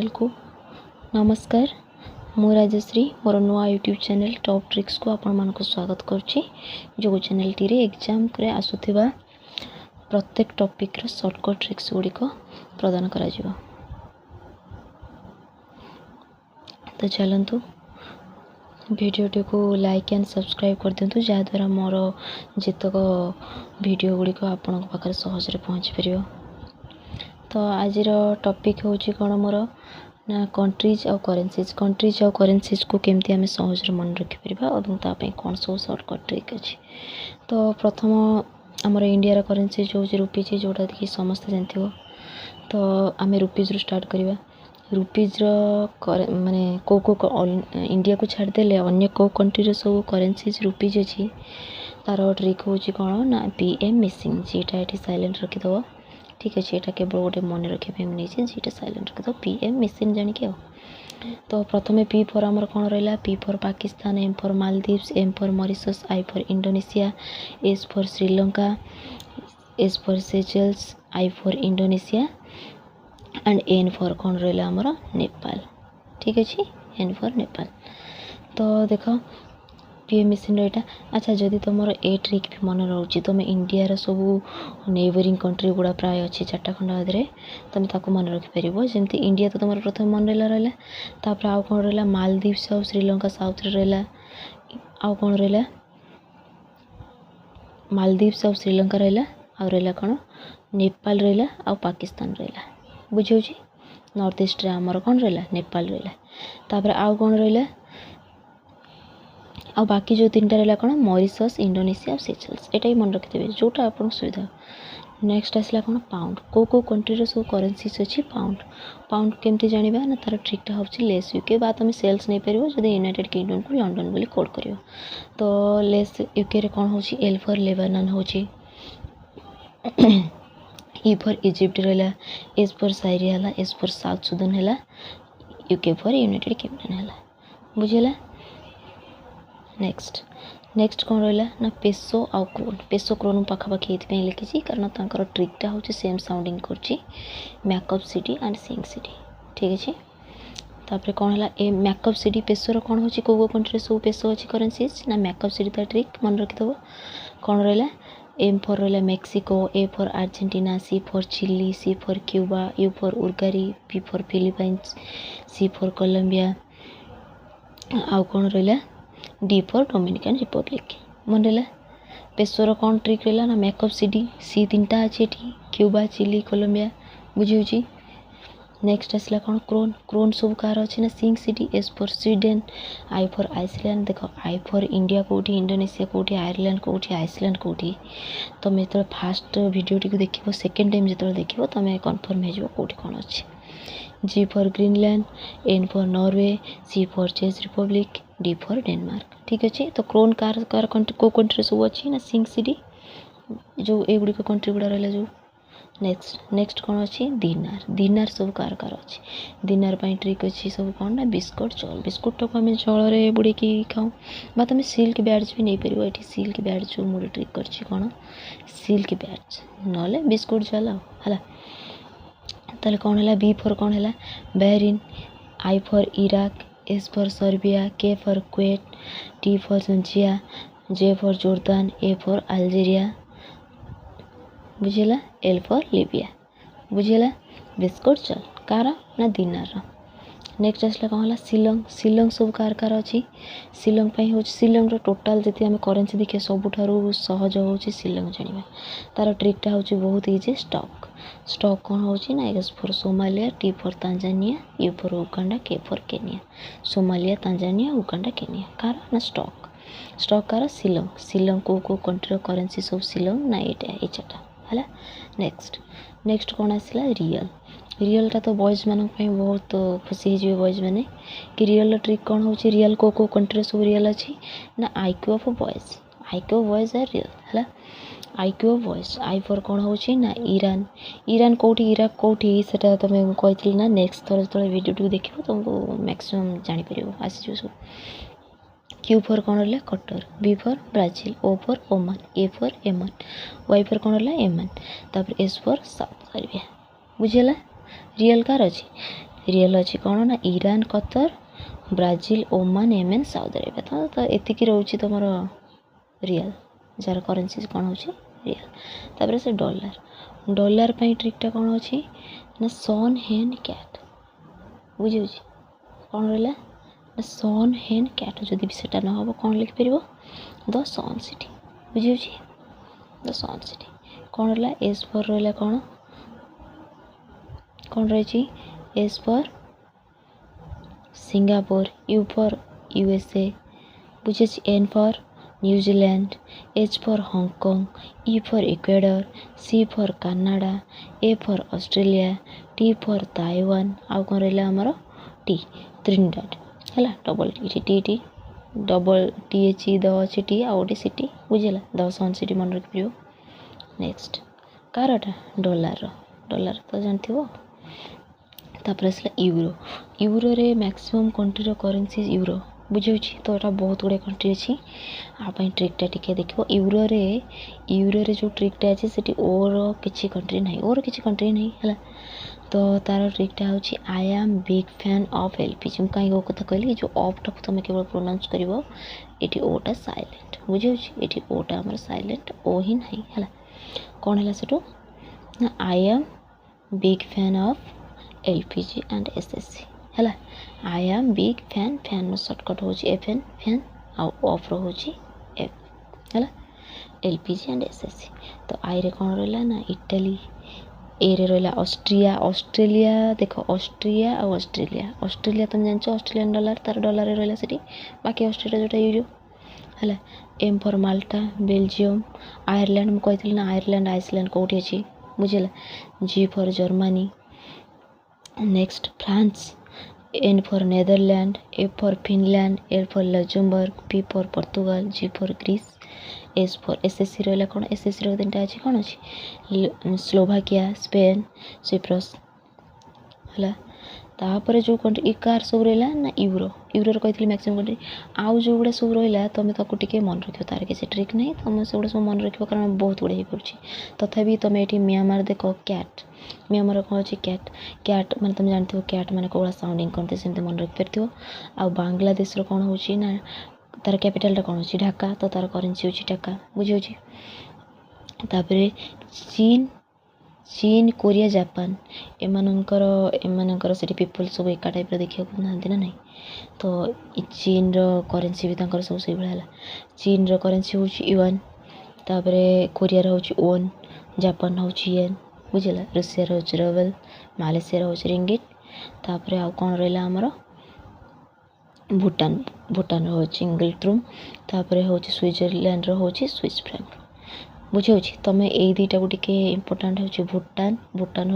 को नमस्कार। मु राजश्री मोर नुआ यूट्यूब चैनल टॉप ट्रिक्स को आपण मान को स्वागत करुच्ची। जो चैनल टी एग्जाम रे आसुथिबा प्रत्येक टॉपिक रो शॉर्टकट ट्रिक्स गुड़ी को प्रदान करा जिवो। तो चलतु वीडियोटी को लाइक एंड सब्सक्राइब कर दिंतु जहाँद्वारा मोर जितक वीडियो गुड़ी को आपण पाखे सहज पहुँच पार। तो आज टॉपिक हूँ कौन मोर ना कंट्रीज और करेन्सीज को केमती आम सहज मन रखिपर और तापाई कौन सब सर्टकट ट्रिक अच्छी। तो प्रथम आमर इंडिया करेन्सीज हूँ रुपीज जोटा कि समस्ते जानते। तो आम रुपीज रू स्टार्ट करवा। रुपीज माने को इंडिया को छाड़देले अन्य को कंट्री सब करेन्सीज रुपीज अच्छी। तार ट्रिक हूँ कौन ना PM मिसिंग जीटा ये साइलेंट रखीदव। ठीक अच्छे यहाँ केवल गोटे मन रखापी नहीं जीटा साइलेंट रखिद PM मिसिंग जानिक। तो प्रथम P फॉर आमर कौन रहा P for Pakistan, M for Maldives, M for Mauritius, I for Indonesia, S for Sri Lanka, S for Seychelles, I for Indonesia and N for कौन रहा आमर नेपाल। ठीक अच्छे N फॉर नेपाल। तो देख PM मिसिंग यहाँ। अच्छा जदि तुम ए ट्रिक भी मन रोचे तुम इंडिया सब नेबरिंग कंट्री गुड़ा प्राय अच्छी 4टा खंड आदि तुम ताको मन रखिपर। जमती इंडिया तो तुम प्रथम मन रहा तापर आउ कौन रहा मालदीव्स और श्रीलंका साउथ रहा। आउ कौन रहा मालदीव्स और श्रीलंका रहा। आउ रहा कौन नेपाल रहा आउ पाकिस्तान रहा। बुझे नॉर्थ ईस्ट रे आमर कौन रहा नेपाल रहा। तापर आउ कौन रहा आ बाकी जो 3टा रहा कौन मॉरिशस, इंडोनेशिया और सेशेल्स। एटा ही मन रखिथे जोटा आपन सुविधा। नेक्स्ट आसला कौन पाउंड। को कंट्री सब करेन्सीज अच्छी पाउंड केमती जानिबा ना तार ट्रिकटा होची लेस यूके बा तुम सेल्स नहीं पारिबो जदि यूनाइटेड किंगडम को लंडन बोली कोड करियो। तो लेस यूके रे कौन होची L फॉर लेबानन होची, E फॉर इजिप्ट रहला, S फॉर साइरिया हला, S फॉर साउथ सुदान हला, यूके फॉर यूनाइटेड किंगडम हला। बुझिला। नेक्स्ट कौन रहा ना पेसो आउ क्रोन। पेसो क्रोन पाखापाखि ये लिखी कारण तांकर ट्रिकटा हूँ सेम साउंडिंग कर makeup city and Singh city. ठीक अच्छे। तापर कौन है ए मैकअप सिटी पेसोर कौन हो को कंट्री सब पेसो अच्छी करेन्सीज ना मैकअप सिटी ता ट्रिक मन रखिदेव। कौन रहा M फॉर रहा Mexico, A for Argentina, C for Chile, C for Cuba, U for उर्गारी, P for Philippines, C for Colombia आउ कौन रहा D फॉर डोमिनिकन रिपब्लिक। मन रहा पेसोर कौन ट्रिक रहा ना मैकअप सिटी C 3टा अच्छे क्यूबा, चिली, कोलंबिया। बुझे। नेक्स्ट आसला कौन क्रोन सब कार अच्छे ना सिंग city, S for Sweden, I for Iceland. देख I फॉर इंडिया कौटी, इंडोनेशिया कौटी, आयरलैंड कौटी, आइसलैंड कौटी। तुम जो फास्ट वीडियो टी देख सेकेंड टाइम जो देख तुम कन्फर्म हो कौटी कौन अच्छे। G for Greenland, N for Norway, C for चेक रिपब्लिक, D फॉर डेनमार्क। ठीक अच्छे। तो क्रोन कार को कंट्री सब अच्छी ना सिंग सिटी जो एगुड़ी कंट्री गुड़ा रहा जो। नेक्स्ट कौन अच्छी दिनार सब कार अच्छी। दिनार ट्रिक अच्छी सब कौन ना बिस्कुट चाउल। बिस्कुट को आम जल में बुड़ी खाऊँ बा तुम सिल्क बैड्स भी नहीं पार। ये सिल्क बैड्स जो मुझे ट्रिक कर कौन सिल्क बैड्स ना बिस्कुट जल है। ताले कौन है B फॉर कौन है Bahrain, I for Iraq, S for Serbia, K for Kuwait, T for Tunisia, J for Jordan, A for Algeria. बुझेला। L for Libya. बुझेला। बिस्कुट चल कार ना दिनार। नेक्स्ट आसला कौन है शिलंग सब कार अच्छी। शिलंग हूँ शिलंग टोटाल जी आम करेन्सी देखिए सबुठार सहज हूँ शिलंग जाना। तार ट्रिकटा हूँ बहुत इजी। स्टॉक कौन हो ना S for Somalia, T for Tanzania, U for Uganda, K for Kenya. Somalia, Tanzania, Uganda, Kenya car ना स्टॉक कार शिलंग को कंट्री करेन्सी सब शिलंग ना ये 4टा है। नेक्स्ट कौन आसला रियलटा तो बॉयज मान बहुत खुशी हो बॉयज मैंने कि रियल ट्रिक कौन हो रियल को कंट्री सब रियल अच्छी ना IQ of boys are real है। IQ of boys I for कौन हो ना ईरान कौटी, इराक कौटी से तुम कही ना। नेक्स्ट थोड़े थोड़े वीडियो टी देख तुमको मैक्सिमम जापर आसीज सब। Q फॉर कौन रहा Qatar, B for Brazil, O for Oman, A for Yemen, Y for कौन रहा एमन। तापर S फॉर साउथ अरेबिया। बुझेला। रियल कार अच्छी रियल अच्छी कौन ना Iran Qatar Brazil Oman Yemen Saudi Arabia तो एतिकी रोचे तुम रियल जार करेन्सी कौन हो रियल तापर से डॉलर डॉलर पे ट्रिकटा कौन अच्छी ना सन हेन कैट बुझे कौन रहा ना सन हेन कैट जदि भी सेटा न हो कौन लिखिपर द सन सिटी बुझे द सन सिटी कौन रहा एस फॉर रहा कौन कौन रही S for Singapore U for USA बुझे N for New Zealand H for Hong Kong E for Ecuador C for Canada A for Australia T for Taiwan आउ कौन रहा आमर टी त्रिनिडाड है double T T T double T H the अच्छी T आउ गोटे city बुझेगा द सन सिटी मन रखिपर नेक्स्ट कारटा डॉलर तो जानते हो तापर आसला यूरो यूरो रे मैक्सिमम कंट्री करेन्सी यूरो बुझे तो यहाँ बहुत गुड़े कंट्री अच्छी आप ट्रिकटा टी देखो यूरो रे जो ट्रिकटा अच्छे से ओर किसी कंट्री ना ओर किसी कंट्री नहीं है तो तार ट्रिकटा हूँ आई am big fan of LPG मुझे कहीं कथा कहली जो ऑफटा को तुम केवल प्रोनाउंस कर ये ओटा साइलेंट बुझे ये ओटा आम साइलेंट ओ ही नहीं है कौन है सेटू ना I am big fan of LPG and SSC है I am big fan fan shortcut हूँ एफ एन फैन आउ ऑफ रोचे एफ है एलपीजी एंड एसएससी तो आई रे कौन रहा ना इटाली ए रे रहा ऑस्ट्रेलिया देख ऑस्ट्रिया और ऑस्ट्रेलिया तुम जान ऑस्ट्रेलियन डॉलर तार डॉलर रहा से बाकी ऑस्ट्रेलिया जोटा यूरो है M for Malta Belgium Ireland मुझे कही ना आयरलैंड आइसलैंड कौटी अच्छी बुझेगा G for Germany next France N for Netherland A for Finland L for Luxembourg P for Portugal G for Greece S for SSC रहा कौन SSC तीन अच्छी कौन अच्छी स्लोभाकिया स्पेन सिप्रस है तापर जो कंट्री कार सब रहा ना यूरो कही मैक्सिमम कंट्री आउ जो गुड़ा सब रहा तुम ताको मन रख तार किसी ट्रिक नहीं तुम से गुड़ा सब मन रख कारण बहुत गुड़े हो तथापि तुम ये म्यांमार देख कैट म्यांमार कौन अच्छी कैट मैंने तुम जानते हो कैट मैंने कौड़ा साउंडिंग करते सेमती मन रखिपार आ बांग्लादेश कौन हो तार कैपिटालटा कौन अच्छी ढाका तो तार करेन्सी हो ढाका बुझे तापर चीन कोरिया जापान एमानकर से पीपल सब एका टाइप देखा ना नहीं तो चीन करेन्सी भी सब से भाला चीन करेन्सी हूँ युआन तापर कोरिया हूँ ओन जापान हूँ येन बुझेगा रूसिया हूँ रबल मालेशिया हूँ रिंगिट तापर आउ कौन रहा आमर भूटान हूँ इंगल्ट्रुम तापर हूँ स्विट्जरलैंड हूँ स्विस फ्रैंक बुझे तुम ये दुईटा को टे इम्पोर्टाट हूँ भूटान